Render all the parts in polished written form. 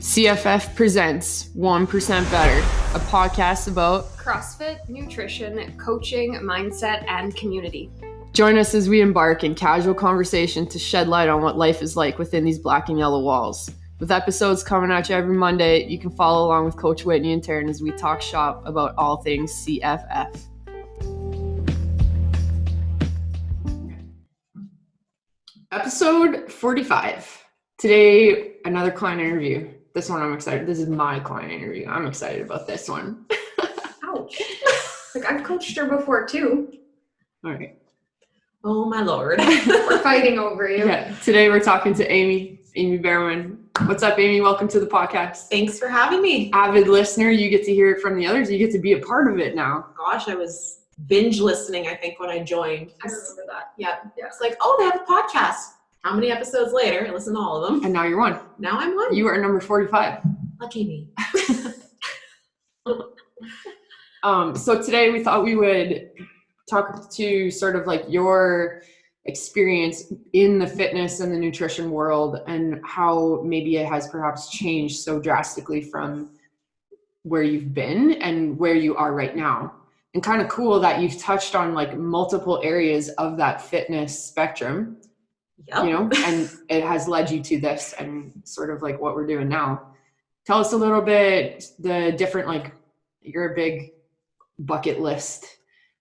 CFF presents 1% Better, a podcast about CrossFit, nutrition, coaching, mindset, and community. Join us as we embark in casual conversation to shed light on what life is like within these black and yellow walls. With episodes coming at you every Monday, you can follow along with Coach Whitney and Taryn as we talk shop about all things CFF. Episode 45. Today, another client interview. This one I'm excited. This is my client interview. I'm excited about this one. Ouch. Like, I've coached her before too. All right. Oh my Lord. We're fighting over you. Yeah. Today we're talking to Amy Barrowman. What's up, Amy? Welcome to the podcast. Thanks for having me. Avid listener, you get to hear it from the others. You get to be a part of it now. Gosh, I was binge listening, I think, when I joined. I remember that. Yeah. It's like, oh, they have a podcast. How many episodes later? I listened to all of them. And now you're one. Now I'm one. You are number 45. Lucky me. So today we thought we would talk to sort of like your experience in the fitness and the nutrition world and how maybe it has perhaps changed so drastically from where you've been and where you are right now. And kind of cool that you've touched on like multiple areas of that fitness spectrum. Yep. You know, and it has led you to this and sort of like what we're doing now. Tell us a little bit the different, like, you're a big bucket list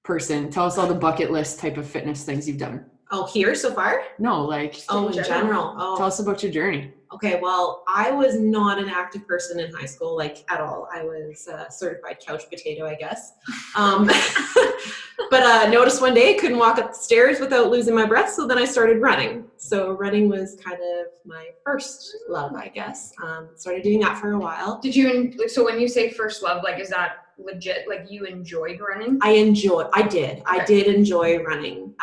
person. Tell us all the bucket list type of fitness things you've done. Oh, here so far? No, like, in general. Oh. Tell us about your journey. Okay, well, I was not an active person in high school, like, at all. I was a certified couch potato, I guess. But noticed one day I couldn't walk up the stairs without losing my breath, so then I started running. So running was kind of my first love, I guess. Started doing that for a while. So when you say first love, like, is that legit? Like, you enjoyed running? I did. Okay. I did enjoy running.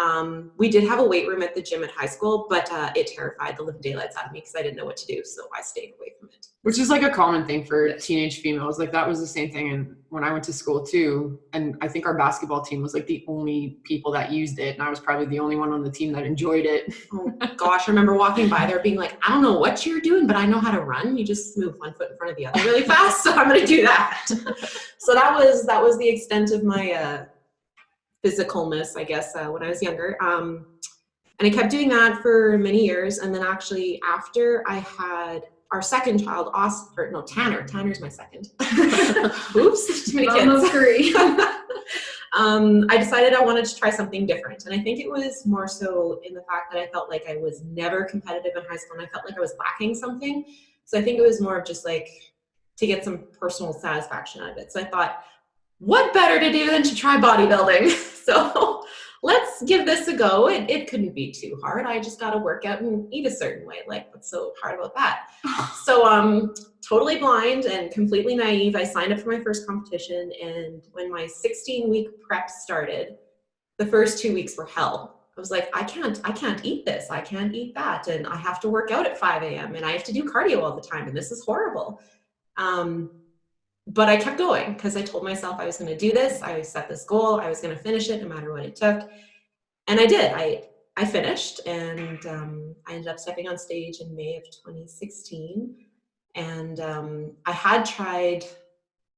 We did have a weight room at the gym at high school, but it terrified the living daylights out of me because I didn't know what to do, so I stayed away from it. Which is like a common thing for teenage females. Like, that was the same thing and when I went to school too. And I think our basketball team was like the only people that used it. And I was probably the only one on the team that enjoyed it. Oh gosh, I remember walking by there being like, I don't know what you're doing, but I know how to run. You just move one foot in front of the other really fast, so I'm going to do that. So that was the extent of my physicalness, I guess, when I was younger. And I kept doing that for many years. And then actually after I had our second child, Tanner's my second. Oops, too many kids. Almost 3. I decided I wanted to try something different. And I think it was more so in the fact that I felt like I was never competitive in high school and I felt like I was lacking something. So I think it was more of just like to get some personal satisfaction out of it. So I thought, what better to do than to try bodybuilding? So let's give this a go. It couldn't be too hard. I just got to work out and eat a certain way. Like, what's so hard about that? So totally blind and completely naive, I signed up for my first competition. And when my 16-week prep started, the first 2 weeks were hell. I was like, I can't eat this. I can't eat that. And I have to work out at 5 a.m. and I have to do cardio all the time. And this is horrible. But I kept going because I told myself I was going to do this. I set this goal. I was going to finish it no matter what it took. And I did. I finished and I ended up stepping on stage in May of 2016. And I had tried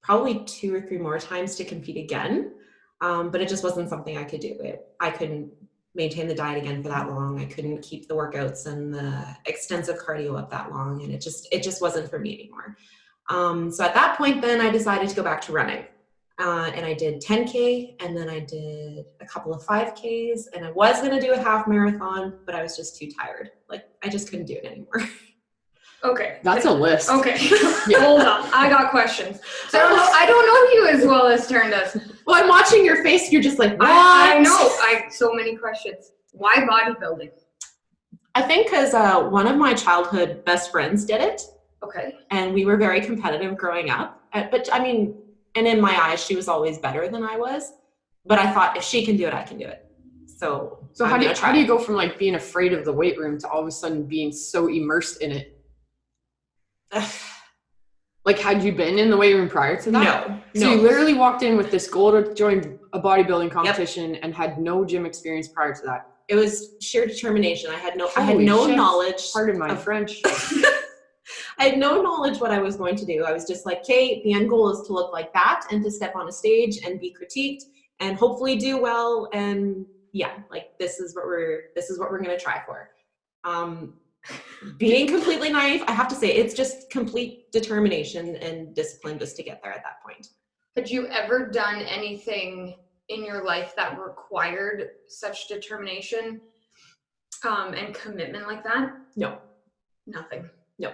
probably 2 or 3 more times to compete again, but it just wasn't something I could do. I couldn't maintain the diet again for that long. I couldn't keep the workouts and the extensive cardio up that long. And it just wasn't for me anymore. So at that point, then I decided to go back to running. And I did 10K and then I did a couple of 5Ks and I was going to do a half marathon, but I was just too tired. Like, I just couldn't do it anymore. Okay. That's a list. Okay. Yeah. Hold on. I got questions. So I don't know you as well as Taryn does. Well, I'm watching your face. You're just like, what? I know. So many questions. Why bodybuilding? I think because one of my childhood best friends did it. Okay. And we were very competitive growing up. But I mean, and in my eyes, she was always better than I was. But I thought, if she can do it, I can do it. So how do you go from like being afraid of the weight room to all of a sudden being so immersed in it? Like, had you been in the weight room prior to that? No. So you literally walked in with this goal to join a bodybuilding competition and had no gym experience prior to that. It was sheer determination. I had no Holy shit. knowledge. Pardon my French. I had no knowledge what I was going to do. I was just like, okay, the end goal is to look like that and to step on a stage and be critiqued and hopefully do well. And yeah, like this is what we're going to try for. Being completely naive, I have to say, it's just complete determination and discipline just to get there at that point. Had you ever done anything in your life that required such determination and commitment like that? No. Nothing. No.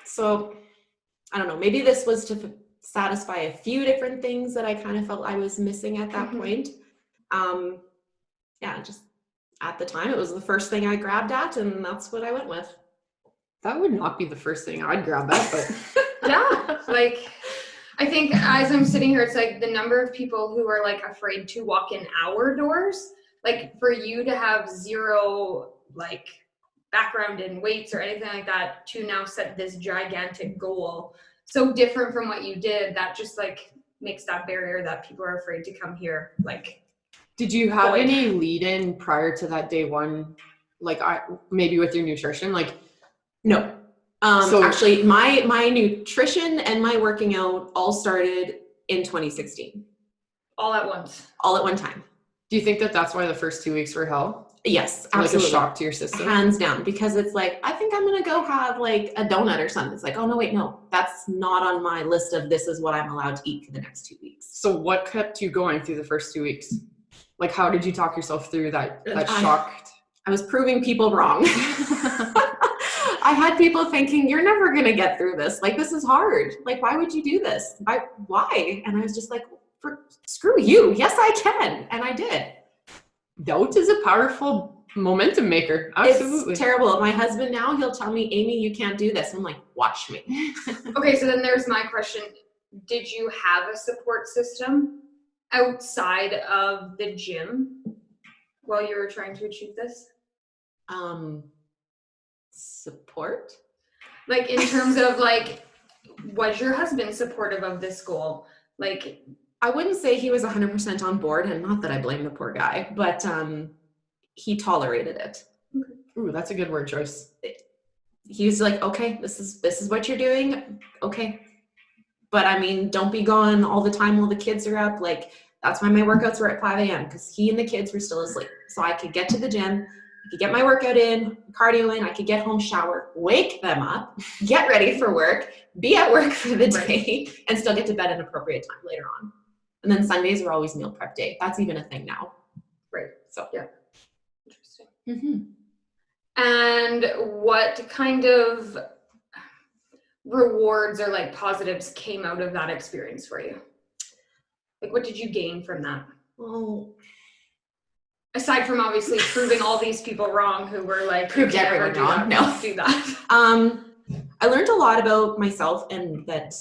So I don't know, maybe this was to satisfy a few different things that I kind of felt I was missing at that point. Yeah, just at the time, it was the first thing I grabbed at, and that's what I went with. That would not be the first thing I'd grab at, but Yeah, like I think as I'm sitting here, it's like the number of people who are like afraid to walk in our doors, like for you to have zero like background in weights or anything like that to now set this gigantic goal, so different from what you did, that just like makes that barrier that people are afraid to come here. Like, did you have any lead in prior to that day one, like maybe with your nutrition? Like, no. So actually my nutrition and my working out all started in 2016. All at once. All at one time. Do you think that that's why the first 2 weeks were hell? Yes, absolutely. Like a shock to your system? Hands down, because it's like, I think I'm going to go have like a donut or something. It's like, oh no, wait, no, that's not on my list of this is what I'm allowed to eat for the next 2 weeks. So what kept you going through the first 2 weeks? Like, how did you talk yourself through that shock? I was proving people wrong. I had people thinking, you're never going to get through this. Like, this is hard. Like, why would you do this? Why? And I was just like, screw you. Yes, I can. And I did. Doubt is a powerful momentum maker. Absolutely. It's terrible. My husband now, he'll tell me, Amy, you can't do this. I'm like, watch me. Okay, so then there's my question. Did you have a support system outside of the gym while you were trying to achieve this? Support? Like in terms of like, was your husband supportive of this goal? Like, I wouldn't say he was 100% on board, and not that I blame the poor guy, but he tolerated it. Ooh, that's a good word choice. He was like, okay, this is what you're doing. Okay. But I mean, don't be gone all the time while the kids are up. Like, that's why my workouts were at 5 a.m. because he and the kids were still asleep. So I could get to the gym, I could get my workout in, cardio in, I could get home, shower, wake them up, get ready for work, be at work for the day, and still get to bed at an appropriate time later on. And then Sundays are always meal prep day. That's even a thing now. Right. So yeah. Interesting. Mm-hmm. And what kind of rewards or like positives came out of that experience for you? Like, what did you gain from that? Well, aside from obviously proving all these people wrong who were like, proved everyone wrong. No, do that. I learned a lot about myself and that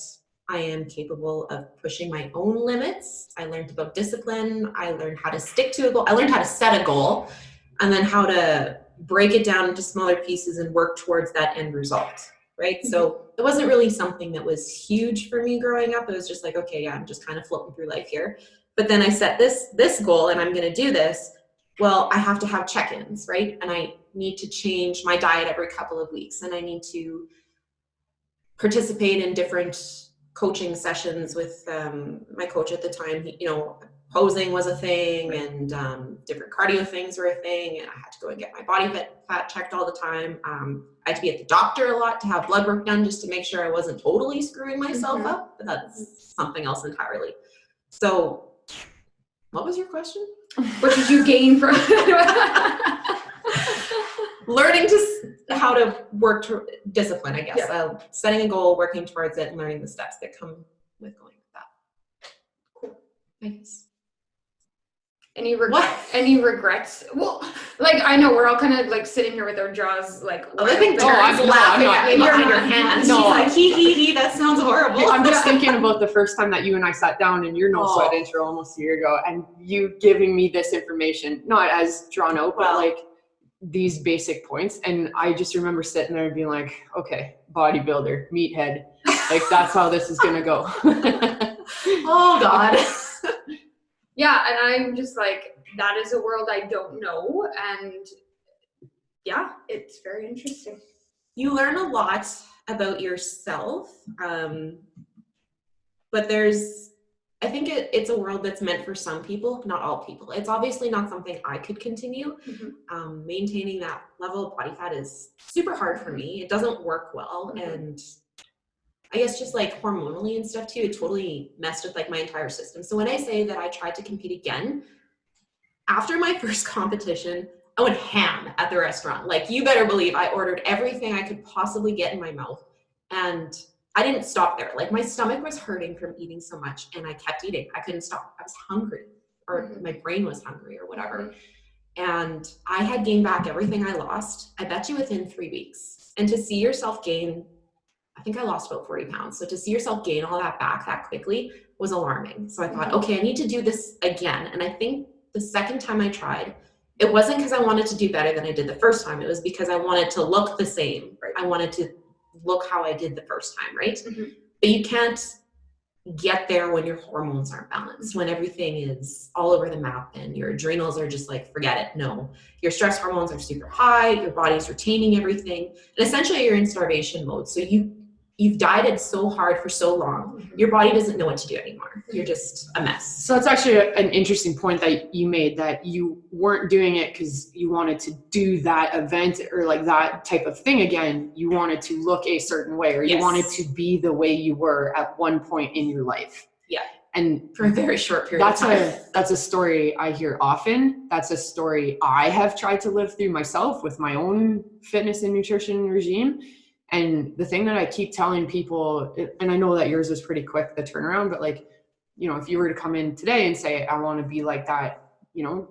I am capable of pushing my own limits. I learned about discipline. I learned how to stick to a goal. I learned how to set a goal and then how to break it down into smaller pieces and work towards that end result, right? Mm-hmm. So it wasn't really something that was huge for me growing up. It was just like, okay, yeah, I'm just kind of floating through life here. But then I set this goal and I'm going to do this. Well, I have to have check-ins, right? And I need to change my diet every couple of weeks, and I need to participate in different coaching sessions with my coach at the time. He, posing was a thing, and different cardio things were a thing, and I had to go and get my body fat checked all the time. I had to be at the doctor a lot to have blood work done just to make sure I wasn't totally screwing myself Mm-hmm. up, but that's something else entirely. So what was your question? What did you gain from learning how to work to discipline, I guess. Yeah. Setting a goal, working towards it, and learning the steps that come with going with that. Cool. Thanks. Any regrets? Well, like, I know we're all kind of like sitting here with our jaws like, I think Darren's laughing at me behind her hands. No. She's like, he, that sounds horrible. I'm just thinking about the first time that you and I sat down in your No Sweat intro almost a year ago, and you giving me this information, not as drawn out, but like these basic points. And I just remember sitting there and being like, okay, bodybuilder, meathead, like that's how this is going to go. Oh God. Yeah. And I'm just like, that is a world I don't know. And yeah, it's very interesting. you learn a lot about yourself, but I think it's a world that's meant for some people, not all people. It's obviously not something I could continue. Maintaining that level of body fat is super hard for me. It doesn't work well. And I guess just like hormonally and stuff too, it totally messed with like my entire system. So when I say that I tried to compete again, after my first competition, I went ham at the restaurant. Like, you better believe I ordered everything I could possibly get in my mouth. And I didn't stop there. Like, my stomach was hurting from eating so much, and I kept eating. I couldn't stop. I was hungry, or my brain was hungry, or whatever. And I had gained back everything I lost, I bet you, within 3 weeks. And to see yourself gain, I think I lost about 40 pounds. So to see yourself gain all that back that quickly was alarming. So I thought, okay, I need to do this again. And I think the second time I tried, it wasn't because I wanted to do better than I did the first time. It was because I wanted to look the same. I wanted to look how I did the first time, right? But you can't get there when your hormones aren't balanced, when everything is all over the map and your adrenals are just like, forget it. No, your stress hormones are super high, your body's retaining everything, and essentially you're in starvation mode. So you've dieted so hard for so long, your body doesn't know what to do anymore. You're just a mess. So that's actually an interesting point that you made, that you weren't doing it because you wanted to do that event or like that type of thing again. You wanted to look a certain way, or you wanted to be the way you were at one point in your life. Yeah. And for a very short period of time. That's a story I hear often. That's a story I have tried to live through myself with my own fitness and nutrition regime. And the thing that I keep telling people, and I know that yours was pretty quick, the turnaround, but like, you know, if you were to come in today and say, I want to be like that, you know,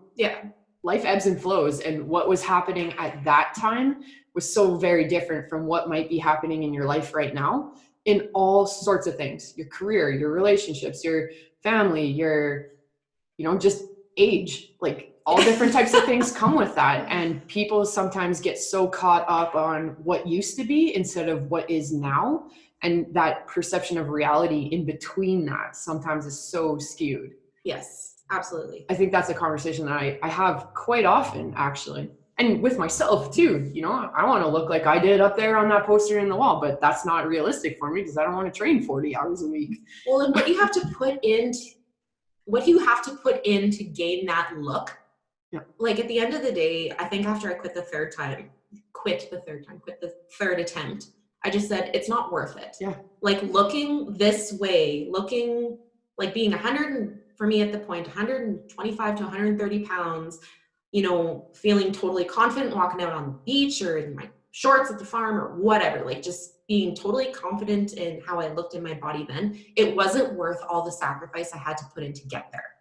life ebbs and flows. And what was happening at that time was so very different from what might be happening in your life right now, in all sorts of things, your career, your relationships, your family, your, you know, just age, like all different types of things come with that. And people sometimes get so caught up on what used to be instead of what is now. And that perception of reality in between that sometimes is so skewed. Yes, absolutely. I think that's a conversation that I have quite often, actually. And with myself too, you know, I want to look like I did up there on that poster in the wall, but that's not realistic for me because I don't want to train 40 hours a week. Well, and what you have to put in to gain that look. Yeah. Like at the end of the day, I think after I quit the third attempt, I just said, it's not worth it. Yeah. Like looking this way, looking like being 100, for me at the point, 125 to 130 pounds, you know, feeling totally confident walking out on the beach or in my shorts at the farm or whatever, like just being totally confident in how I looked in my body then. It wasn't worth all the sacrifice I had to put in to get there.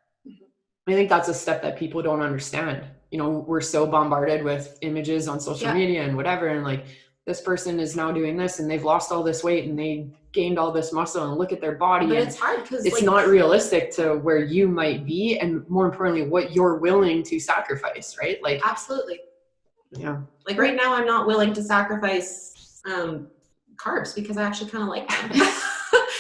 I think that's a step that people don't understand. You know, we're so bombarded with images on social media and whatever. And like, this person is now doing this and they've lost all this weight and they gained all this muscle and look at their body. But and it's hard because it's not realistic to where you might be. And more importantly, what you're willing to sacrifice, right? Like, absolutely. Yeah. Like right now, I'm not willing to sacrifice carbs because I actually kind of like them.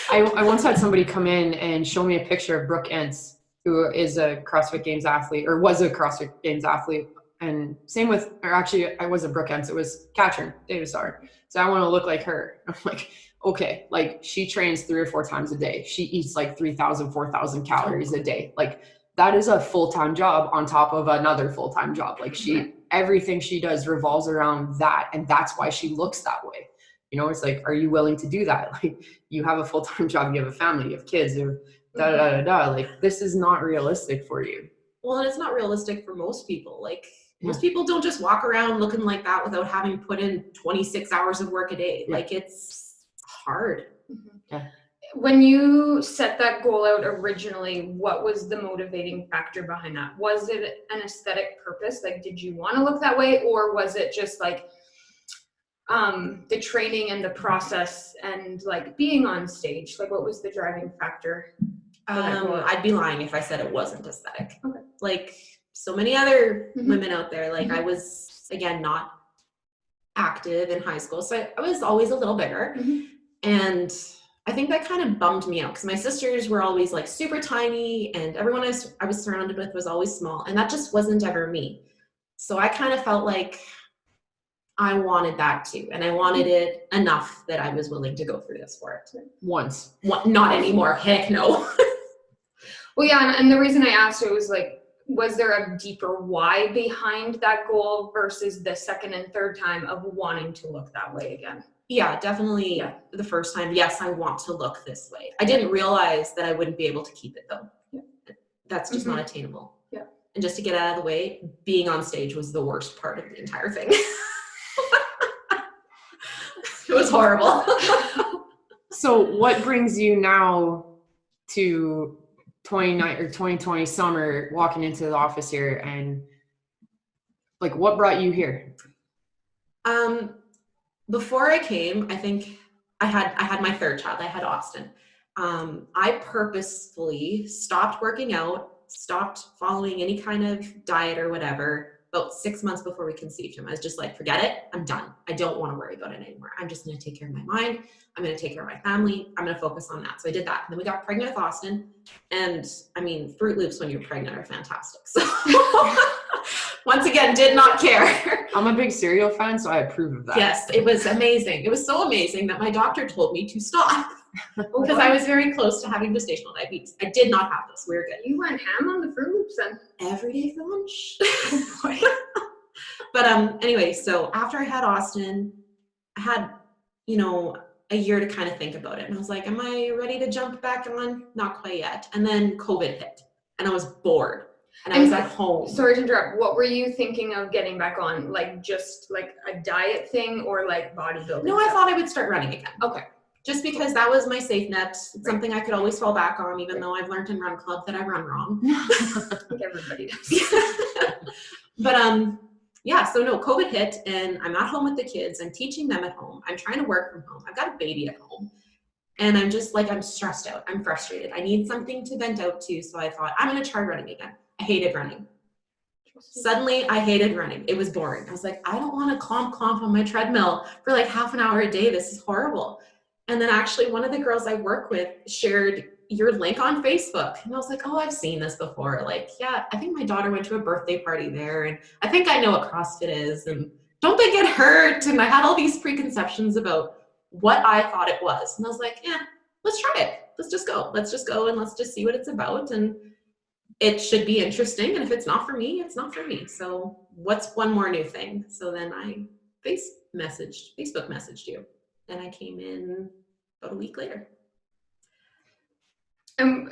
I once had somebody come in and show me a picture of Brooke Entz, who is a CrossFit Games athlete, or was a CrossFit Games athlete. And same with, or actually I wasn't Brooke Entz, it was Katrin Davisar. So I want to look like her. I'm like, okay, like she trains 3 or 4 times a day. She eats like 3,000, 4,000 calories a day. Like that is a full-time job on top of another full-time job. Like everything she does revolves around that. And that's why she looks that way. You know, it's like, are you willing to do that? Like you have a full-time job, you have a family, you have kids, like this is not realistic for you. Well, and it's not realistic for most people. Like most people don't just walk around looking like that without having put in 26 hours of work a day. Like it's hard. Yeah. When you set that goal out originally, what was the motivating factor behind that? Was it an aesthetic purpose? Like, did you want to look that way, or was it just like the training and the process and like being on stage? Like, what was the driving factor? I'd be lying if I said it wasn't aesthetic. Okay. Like so many other women out there, like I was, again, not active in high school. So I was always a little bigger. And I think that kind of bummed me out because my sisters were always like super tiny and everyone I was surrounded with was always small. And that just wasn't ever me. So I kind of felt like I wanted that too. And I wanted it enough that I was willing to go through this for it. Once. Not anymore. Heck no. Well, yeah, and the reason I asked it was like, was there a deeper why behind that goal versus the second and third time of wanting to look that way again? Yeah, definitely. Yeah. The first time, yes, I want to look this way. I didn't realize that I wouldn't be able to keep it though. Yeah. That's just not attainable. Yeah. And just to get out of the way, being on stage was the worst part of the entire thing. It was horrible. So what brings you now to 2020 summer, walking into the office here, and like what brought you here? Before I came, I think I had my third child. I had Austin. I purposefully stopped working out, stopped following any kind of diet or whatever, about 6 months before we conceived him. I was just like, forget it. I'm done. I don't want to worry about it anymore. I'm just going to take care of my mind. I'm going to take care of my family. I'm going to focus on that. So I did that. And then we got pregnant with Austin. And I mean, Fruit Loops when you're pregnant are fantastic. So once again, did not care. I'm a big cereal fan, so I approve of that. Yes, it was amazing. It was so amazing that my doctor told me to stop because I was very close to having gestational diabetes. I did not have this. We were good. You went ham on the Fruit Loops then? Every day for lunch. But anyway, so after I had Austin, I had, a year to kind of think about it. And I was like, am I ready to jump back on? Not quite yet. And then COVID hit and I was bored and I was at home. Sorry to interrupt. What were you thinking of getting back on? Like just like a diet thing or like bodybuilding? No, I thought I would start running again. Okay. Just because that was my safe net. It's something I could always fall back on, even though I've learned in Run Club that I run wrong. I think everybody does. But yeah, so no, COVID hit and I'm at home with the kids. I'm teaching them at home. I'm trying to work from home. I've got a baby at home. And I'm just like, I'm stressed out. I'm frustrated. I need something to vent out to. So I thought, I'm going to try running again. I hated running. Suddenly I hated running. It was boring. I was like, I don't want to clomp on my treadmill for like half an hour a day. This is horrible. And then actually one of the girls I work with shared your link on Facebook. And I was like, oh, I've seen this before. Like, yeah, I think my daughter went to a birthday party there. And I think I know what CrossFit is. And don't they get hurt? And I had all these preconceptions about what I thought it was. And I was like, yeah, let's try it. Let's just go. Let's just go and let's just see what it's about. And it should be interesting. And if it's not for me, it's not for me. So what's one more new thing? So then I Facebook messaged you. And I came in about a week later.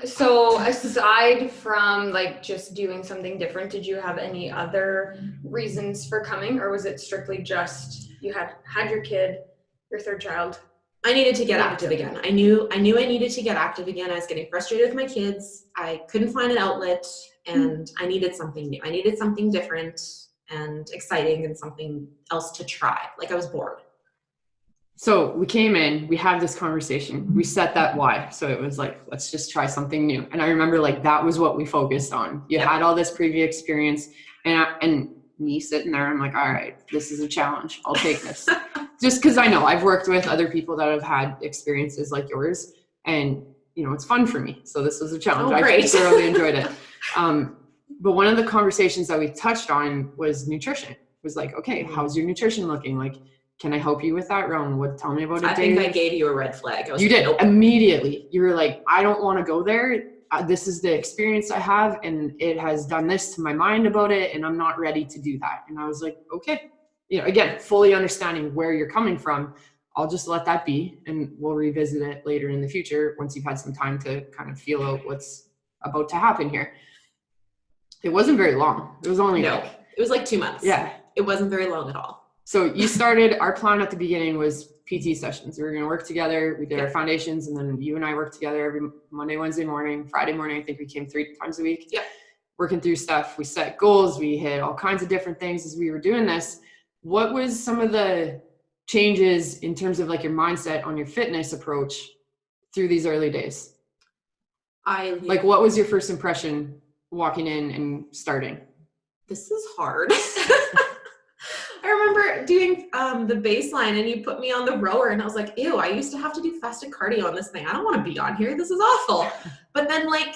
So aside from like just doing something different, did you have any other reasons for coming, or was it strictly just you had your kid, your third child? I needed to get active again. I knew I needed to get active again. I was getting frustrated with my kids. I couldn't find an outlet and I needed something new. I needed something different and exciting and something else to try. Like I was bored. So we came in, we had this conversation, we set that why. So it was like, let's just try something new. And I remember like, that was what we focused on. You had all this previous experience and me sitting there, I'm like, all right, this is a challenge. I'll take this. Just because I know I've worked with other people that have had experiences like yours and it's fun for me. So this was a challenge. Oh, great. I thoroughly enjoyed it. But one of the conversations that we touched on was nutrition. It was like, okay, how's your nutrition looking? Like, can I help you with that, Rowan? Tell me about it. I think I gave you a red flag. You did. Nope. Immediately. You were like, I don't want to go there. This is the experience I have, and it has done this to my mind about it, and I'm not ready to do that. And I was like, okay. Again, fully understanding where you're coming from, I'll just let that be, and we'll revisit it later in the future once you've had some time to kind of feel out what's about to happen here. It wasn't very long. It was only it was like 2 months. Yeah. It wasn't very long at all. So you started, our plan at the beginning was PT sessions. We were going to work together. We did our foundations, and then you and I worked together every Monday, Wednesday morning, Friday morning. I think we came 3 times a week. Yeah. Working through stuff. We set goals. We hit all kinds of different things as we were doing this. What was some of the changes in terms of like your mindset on your fitness approach through these early days? Like, what was your first impression walking in and starting? This is hard. I remember doing the baseline and you put me on the rower and I was like, ew, I used to have to do fasted cardio on this thing. I don't want to be on here. This is awful. But then like,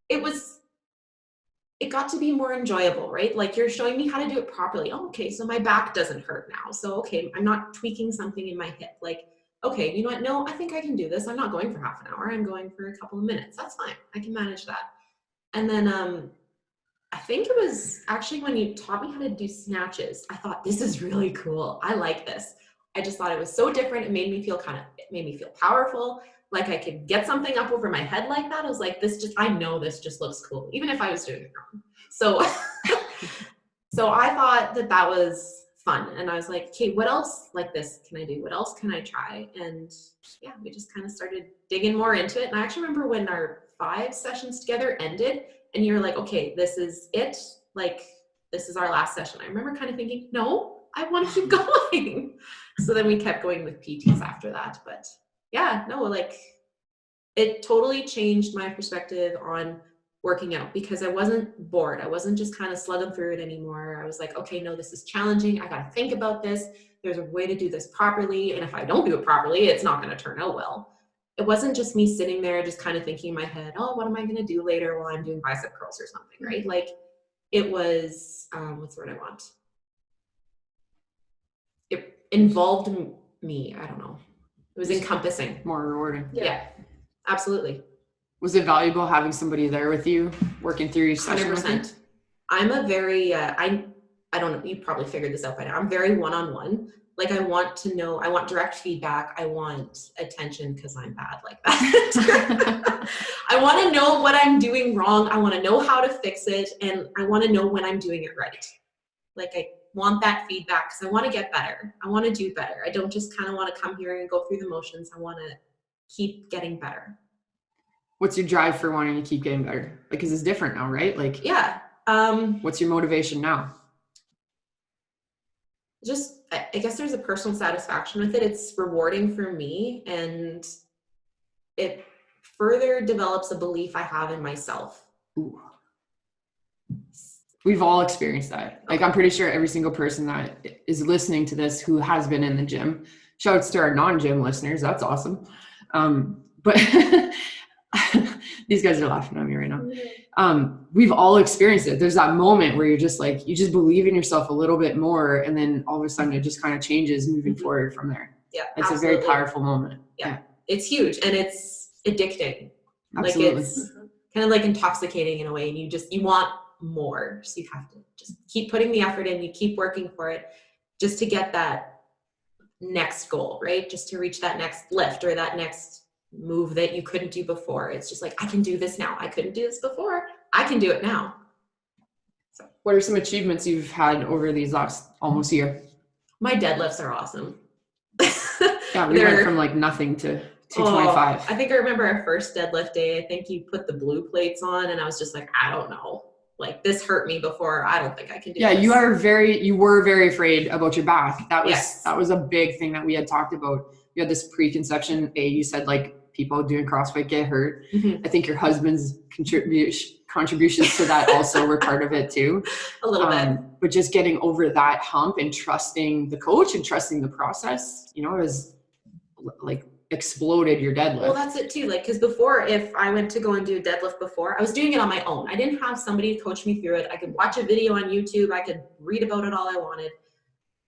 it it got to be more enjoyable, right? Like you're showing me how to do it properly. Oh, okay, so my back doesn't hurt now. So, okay, I'm not tweaking something in my hip. Like, okay, you know what? No, I think I can do this. I'm not going for half an hour. I'm going for a couple of minutes. That's fine. I can manage that. And then I think it was actually when you taught me how to do snatches, I thought, this is really cool. I like this. I just thought it was so different. It made me feel powerful. Like I could get something up over my head like that. I was like, I know this just looks cool, even if I was doing it wrong. So, so I thought that was fun. And I was like, okay, what else like this can I do? What else can I try? And yeah, we just kind of started digging more into it. And I actually remember when our 5 sessions together ended and you're like, okay, this is it. Like, this is our last session. I remember kind of thinking, no, I want to keep going. So then we kept going with PTs after that. But yeah, no, like it totally changed my perspective on working out because I wasn't bored. I wasn't just kind of slugging through it anymore. I was like, okay, no, this is challenging. I got to think about this. There's a way to do this properly. And if I don't do it properly, it's not going to turn out well. It wasn't just me sitting there just kind of thinking in my head, oh, what am I going to do later while I'm doing bicep curls or something, right? Like it was, what's the word I want? It involved me. I don't know. It was encompassing. More rewarding. Yeah, absolutely. Was it valuable having somebody there with you working through each session? 100%. I'm a very, I don't know, you probably figured this out by now. I'm very one-on-one. Like I want to know, I want direct feedback. I want attention because I'm bad like that. I want to know what I'm doing wrong. I want to know how to fix it. And I want to know when I'm doing it right. Like I want that feedback because I want to get better. I want to do better. I don't just kind of want to come here and go through the motions. I want to keep getting better. What's your drive for wanting to keep getting better? Because it's different now, right? Like, yeah. What's your motivation now? Just, I guess there's a personal satisfaction with it. It's rewarding for me and it further develops a belief I have in myself. Ooh. We've all experienced that. Like, I'm pretty sure every single person that is listening to this who has been in the gym, shouts to our non-gym listeners. That's awesome. But these guys are laughing at me right now. We've all experienced it. There's that moment where you're just like, you just believe in yourself a little bit more. And then all of a sudden it just kind of changes moving forward from there. Yeah. It's absolutely a very powerful moment. Yeah. It's huge and it's addicting. Absolutely. Like it's kind of like intoxicating in a way. And you want more. So you have to just keep putting the effort in. You keep working for it just to get that next goal, right? Just to reach that next lift or that next move that you couldn't do before. It's just like, I can do this now. I couldn't do this before. I can do it now. So what are some achievements you've had over these last almost year? My deadlifts are awesome. Yeah, we went from like nothing to 225. I think I remember our first deadlift day. I think you put the blue plates on and I was just like, I don't know. Like this hurt me before. I don't think I can do this. Yeah, you were very afraid about your back. That was a big thing that we had talked about. You had this preconception. You said like people doing CrossFit get hurt. I think your husband's contributions to that also were part of it too. A little bit. But just getting over that hump and trusting the coach and trusting the process, you know, is like exploded your deadlift. Well, that's it too. Like, because before, if I went to go and do a deadlift before, I was doing it on my own. I didn't have somebody to coach me through it. I could watch a video on YouTube. I could read about it all I wanted,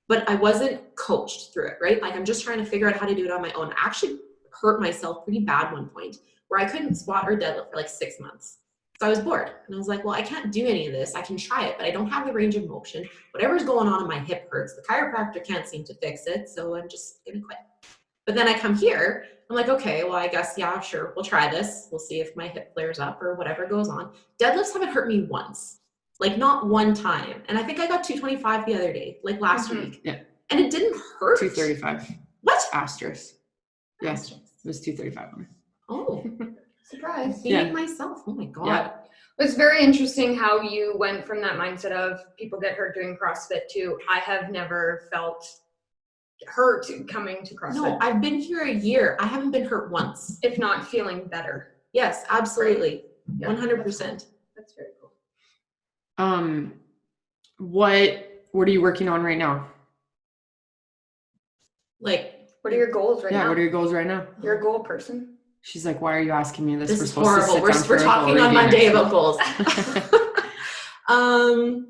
but I wasn't coached through it, right? Like I'm just trying to figure out how to do it on my own. I actually hurt myself pretty bad one point where I couldn't squat or deadlift for like 6 months. So I was bored and I was like, well, I can't do any of this. I can try it, but I don't have the range of motion. Whatever's going on in my hip hurts. The chiropractor can't seem to fix it. So I'm just going to quit. But then I come here, I'm like, okay, well, I guess, yeah, sure. We'll try this. We'll see if my hip flares up or whatever goes on. Deadlifts haven't hurt me once, like not one time. And I think I got 225 the other day, like last week. Yeah. And it didn't hurt. 235. What? Asterisk. Yes. It was 235. Oh, Surprise. seeing myself. Oh my God. Yeah. It's very interesting how you went from that mindset of people get hurt doing CrossFit to I have never felt hurt coming to CrossFit. No, I've been here a year. I haven't been hurt once. If not feeling better. Yes, absolutely. Yeah, 100%. That's very cool. What are you working on right now? Like, What are your goals right now? Yeah, what are your goals right now? You're a goal person. She's like, why are you asking me this? this We're is supposed to horrible. sit down for We're a talking goal on review Monday next about goals. For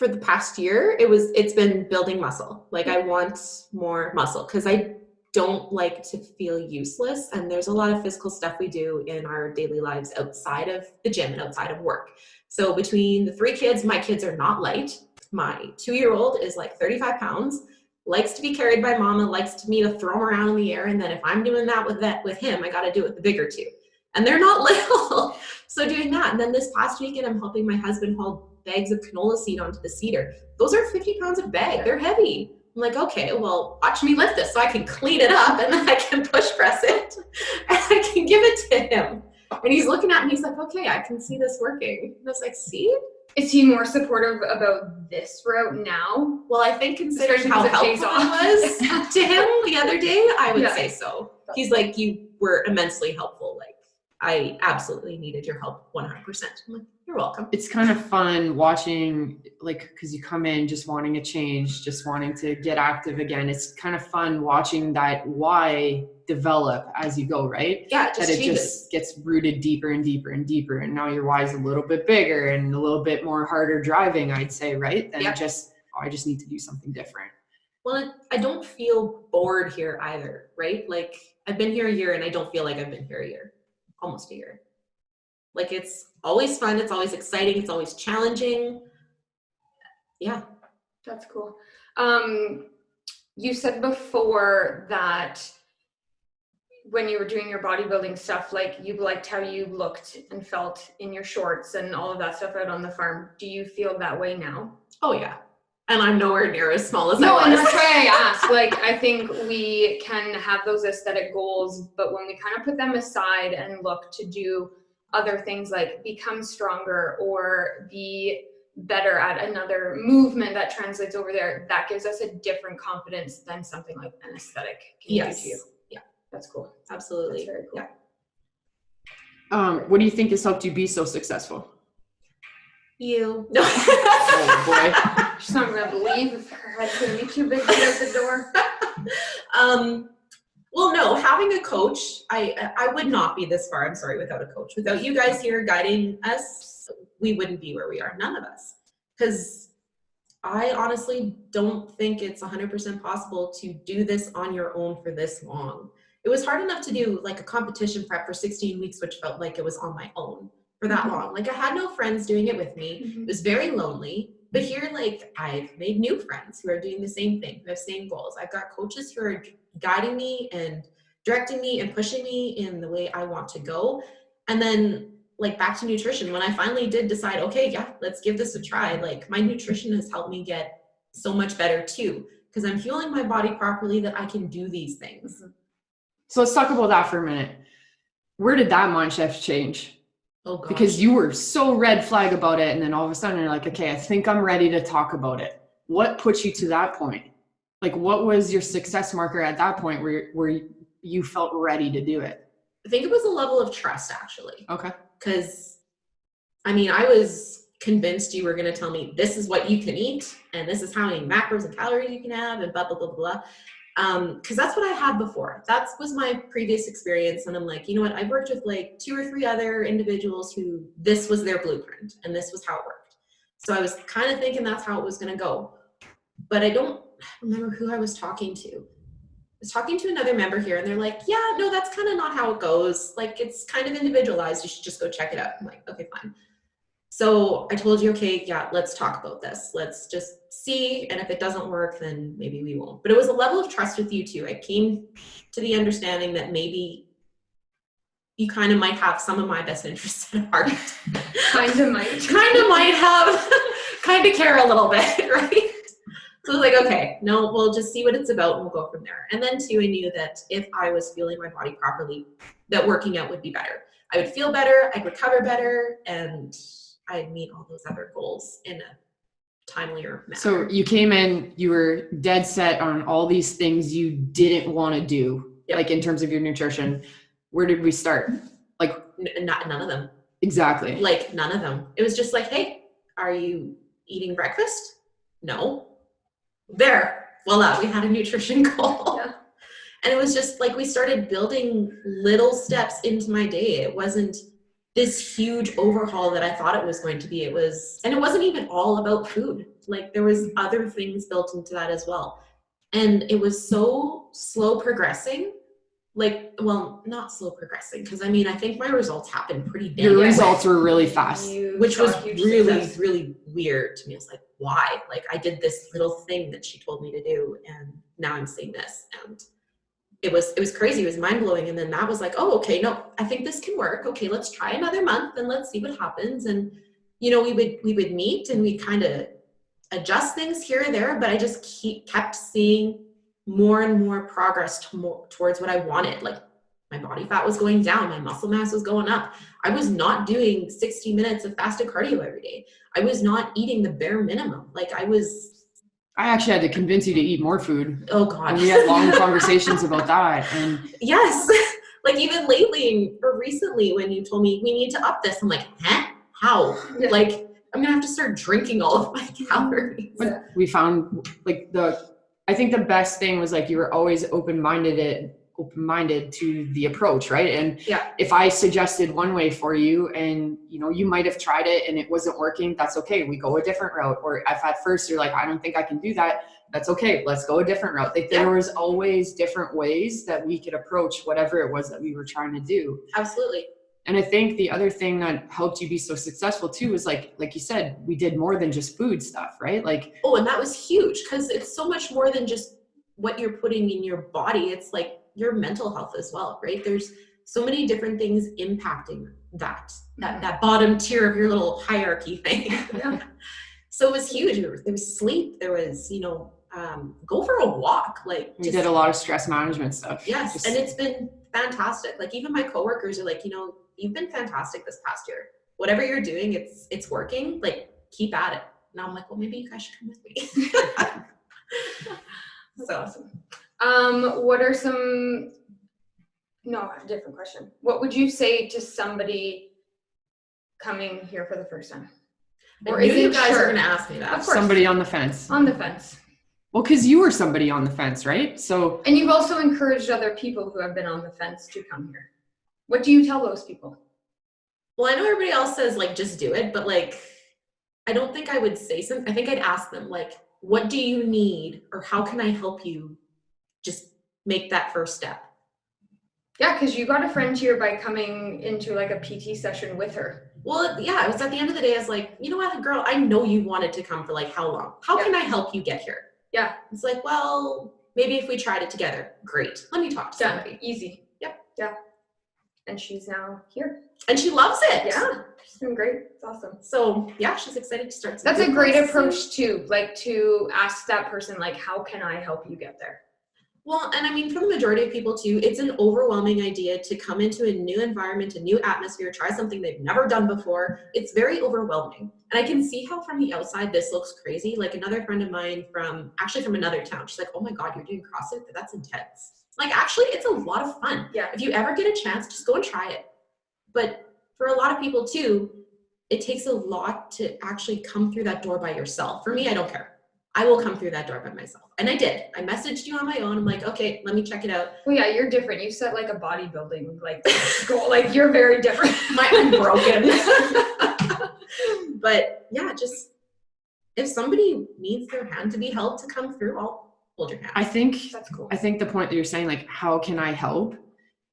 the past year, it's been building muscle. Like I want more muscle because I don't like to feel useless. And there's a lot of physical stuff we do in our daily lives outside of the gym and outside of work. So between the 3 kids, my kids are not light. My 2-year-old is like 35 pounds, likes to be carried by mama, likes me to throw him around in the air. And then if I'm doing that with him, I got to do it with the bigger 2. And they're not little. So doing that. And then this past weekend, I'm helping my husband haul bags of canola seed onto the cedar. Those are 50 pounds a bag. They're heavy. I'm like, okay, well, watch me lift this so I can clean it up and then I can push press it and I can give it to him. And he's looking at me, he's like, okay, I can see this working. And I was like, see? Is he more supportive about this route now? Well, I think considering Especially how 'cause it pays helpful off. it was to him the other day, I would Yeah. say so. He's like, you were immensely helpful. Like, I absolutely needed your help 100%. I'm like, you're welcome. It's kind of fun watching, like, because you come in just wanting a change, just wanting to get active again. It's kind of fun watching that why develop as you go, right? Yeah, it just that it changes. just gets rooted deeper and deeper and deeper. And now your why is a little bit bigger and a little bit more harder driving, I'd say, right? Than Yep. just, oh, I just need to do something different. Well, I don't feel bored here either, right? Like, I've been here a year and I don't feel like I've been here a year. Almost a year. Like, it's always fun. It's always exciting. It's always challenging. Yeah. That's cool. You said before that when you were doing your bodybuilding stuff, like you liked how you looked and felt in your shorts and all of that stuff out on the farm. Do you feel that way now? Oh, yeah. And I'm nowhere near as small as I No, was. and that's why I asked. Like, I think we can have those aesthetic goals, but when we kind of put them aside and look to do other things like become stronger or be better at another movement that translates over there, that gives us a different confidence than something like an aesthetic can do to you. Yeah. That's cool. Absolutely. That's very cool. Yeah. What do you think has helped you be so successful? You. Oh boy. She's not gonna believe if her head's gonna be too big to get out the door. Well, no, having a coach, I would not be this far, I'm sorry, without a coach. Without you guys here guiding us, we wouldn't be where we are, none of us. Because I honestly don't think it's 100% possible to do this on your own for this long. It was hard enough to do like a competition prep for 16 weeks, which felt like it was on my own for that long. Like, I had no friends doing it with me. It was very lonely. But here, like, I've made new friends who are doing the same thing, who have same goals. I've got coaches who are guiding me and directing me and pushing me in the way I want to go. And then, like, back to nutrition, when I finally did decide, okay, yeah, let's give this a try, like, my nutrition has helped me get so much better too, because I'm fueling my body properly that I can do these things. So let's talk about that for a minute. Where did that mind shift change? Oh, gosh. Because you were so red flag about it, and then all of a sudden you're like, okay, I think I'm ready to talk about it. What put you to that point? Like, what was your success marker at that point where you felt ready to do it? I think it was a level of trust, actually. Okay. Because, I mean, I was convinced you were going to tell me this is what you can eat, and this is how many macros and calories you can have, and blah, blah, blah, blah. Because that's what I had before. That was my previous experience. And I'm like, you know what? I've worked with like 2 or 3 other individuals who this was their blueprint and this was how it worked. So I was kind of thinking that's how it was going to go. But I don't remember who I was talking to. I was talking to another member here and they're like, yeah, no, that's kind of not how it goes. Like, it's kind of individualized. You should just go check it out. I'm like, okay, fine. So I told you, okay, yeah, let's talk about this. Let's just see. And if it doesn't work, then maybe we won't. But it was a level of trust with you too. I came to the understanding that maybe you kind of might have some of my best interests at heart. Kind of might have, kind of care a little bit, right? So I was like, okay, no, we'll just see what it's about and we'll go from there. And then too, I knew that if I was fueling my body properly, that working out would be better. I would feel better, I'd recover better, and I'd meet all those other goals in a timelier manner. So you came in, you were dead set on all these things you didn't want to do, Yep. like in terms of your nutrition. Where did we start? Like, none of them. Exactly. Like, none of them. It was just like, hey, are you eating breakfast? No. There. Voila, we had a nutrition goal. Yeah. And it was just like we started building little steps into my day. It wasn't this huge overhaul that I thought it was going to be. It wasn't even all about food. Like there was other things built into that as well. And it was so slow progressing. Like, well, not slow progressing, because I mean, I think my results happened pretty damn Your quick, results were really fast, which was really, success. really weird to me. It's like, why? Like, I did this little thing that she told me to do, and now I'm seeing this, and it was crazy. It was mind blowing. And then that was like, oh, okay, no, I think this can work. Okay, let's try another month and let's see what happens. And you know, we would meet and we kind of adjust things here and there, but I just kept seeing more and more progress towards what I wanted. Like my body fat was going down, my muscle mass was going up. I was not doing 60 minutes of fasted cardio every day. I was not eating the bare minimum. Like I actually had to convince you to eat more food. Oh God. And we had long conversations about that. And yes, like even lately or recently when you told me we need to up this, I'm like, huh? How? Yeah. Like I'm gonna have to start drinking all of my calories. but we found like I think the best thing was like you were always open-minded to the approach, right? And yeah, if I suggested one way for you and you know you might have tried it and it wasn't working, that's okay, we go a different route. Or if at first you're like, I don't think I can do that, that's okay, let's go a different route. Like there was always different ways that we could approach whatever it was that we were trying to do. absolutely. And I think the other thing that helped you be so successful too was like you said, we did more than just food stuff, right? Like, oh, and that was huge because it's so much more than just what you're putting in your body. It's like your mental health as well, right? There's so many different things impacting that bottom tier of your little hierarchy thing. Yeah. So it was huge. There was sleep. There was, you know, go for a walk. Like we did a lot of stress management stuff. Yes, and it's been fantastic. Like even my coworkers are like, you know, you've been fantastic this past year. Whatever you're doing, it's working. Like keep at it. And I'm like, well, maybe you guys should come with me. That's awesome. What are some? No, a different question. What would you say to somebody coming here for the first time? Or is you guys are going to ask me that? Of course. Somebody on the fence. On the fence. Well, because you were somebody on the fence, right? So. And you've also encouraged other people who have been on the fence to come here. What do you tell those people? Well, I know everybody else says like just do it, but like I don't think I would say something. I think I'd ask them like, what do you need, or how can I help you? Just make that first step. Yeah, because you got a friend here by coming into like a PT session with her. Well, yeah, it was at the end of the day, I was like, you know what, girl, I know you wanted to come for like how long? How can I help you get here? Yeah. It's like, well, maybe if we tried it together, great. Let me talk to somebody. Easy. Yep. Yeah. And she's now here. And she loves it. Yeah. She's doing great. It's awesome. So yeah, she's excited to start. That's a great approach too. Like to ask that person, like, how can I help you get there? Well, and I mean, for the majority of people too, it's an overwhelming idea to come into a new environment, a new atmosphere, try something they've never done before. It's very overwhelming. And I can see how from the outside this looks crazy. Like another friend of mine from another town, she's like, oh my God, you're doing CrossFit? That's intense. Like, actually, it's a lot of fun. Yeah. If you ever get a chance, just go and try it. But for a lot of people too, it takes a lot to actually come through that door by yourself. For me, I don't care. I will come through that door by myself. And I did. I messaged you on my own. I'm like, okay, let me check it out. Well, yeah, you're different. You set like a bodybuilding like goal. Like you're very different. I'm broken. But yeah, just if somebody needs their hand to be held to come through, I'll hold your hand. I think That's cool. I think the point that you're saying, like, how can I help?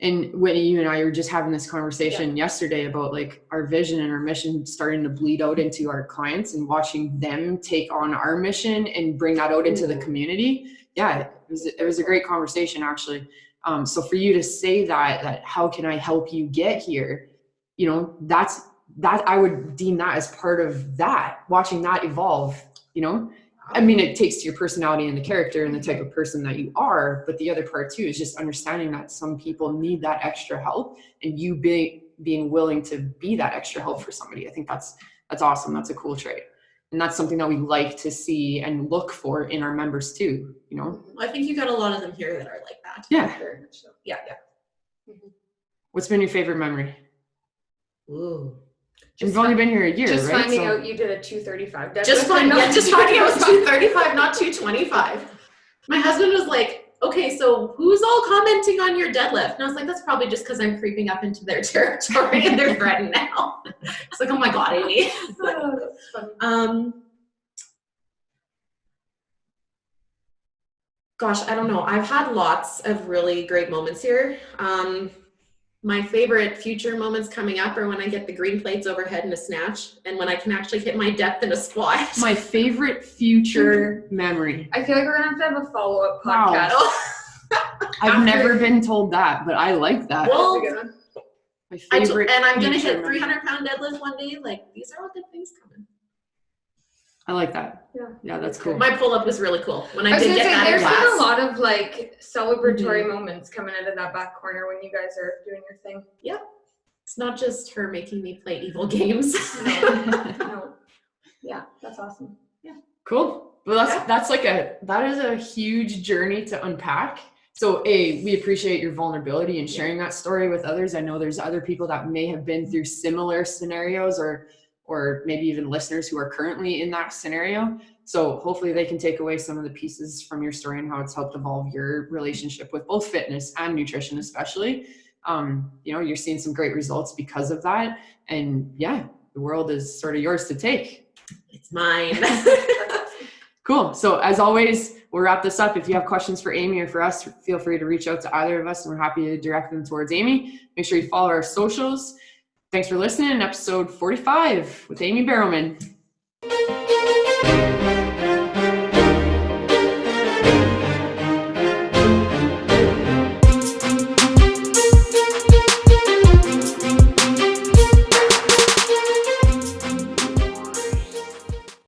And when you and I were just having this conversation yesterday about like our vision and our mission starting to bleed out into our clients and watching them take on our mission and bring that out into the community. Yeah, it was a great conversation actually. So for you to say that how can I help you get here? You know, that I would deem that as part of that, watching that evolve, you know? I mean, it takes to your personality and the character and the type of person that you are, but the other part too is just understanding that some people need that extra help, and you being willing to be that extra help for somebody. I think that's awesome. That's a cool trait. And that's something that we like to see and look for in our members too, you know? I think you got a lot of them here that are like that. Yeah. Very much so. Yeah. What's been your favorite memory? Ooh. You've only been here a year, just right? finding out you did a 235. Just finding out it was 235, not 225. My husband was like, okay, so who's all commenting on your deadlift? And I was like, that's probably just because I'm creeping up into their territory and they're threatened now. It's like, oh my God, Amy. Oh, that's funny. Gosh, I don't know. I've had lots of really great moments here. My favorite future moments coming up are when I get the green plates overhead in a snatch and when I can actually hit my depth in a squat. My favorite future memory. I feel like we're gonna have a follow-up Wow. podcast. I've never been told that, but I like that. Well, That's a good one. My favorite and I'm gonna future hit memory. 300-pound deadlift one day. Like, these are all good things coming. I like that. Yeah. Yeah, that's cool. My pull-up was really cool. When I I was did gonna get say, that in there's been a class. lot of like celebratory moments coming out of that back corner when you guys are doing your thing. It's not just her making me play evil games. No. Yeah, that's awesome. Cool. Well, that is a huge journey to unpack. So we appreciate your vulnerability and sharing that story with others. I know there's other people that may have been through similar scenarios or maybe even listeners who are currently in that scenario. So hopefully they can take away some of the pieces from your story and how it's helped evolve your relationship with both fitness and nutrition, especially. You're seeing some great results because of that. And yeah, the world is sort of yours to take. It's mine. Cool. So as always, we'll wrap this up. If you have questions for Amy or for us, feel free to reach out to either of us and we're happy to direct them towards Amy. Make sure you follow our socials. Thanks for listening. Episode 45 with Amy Barrowman.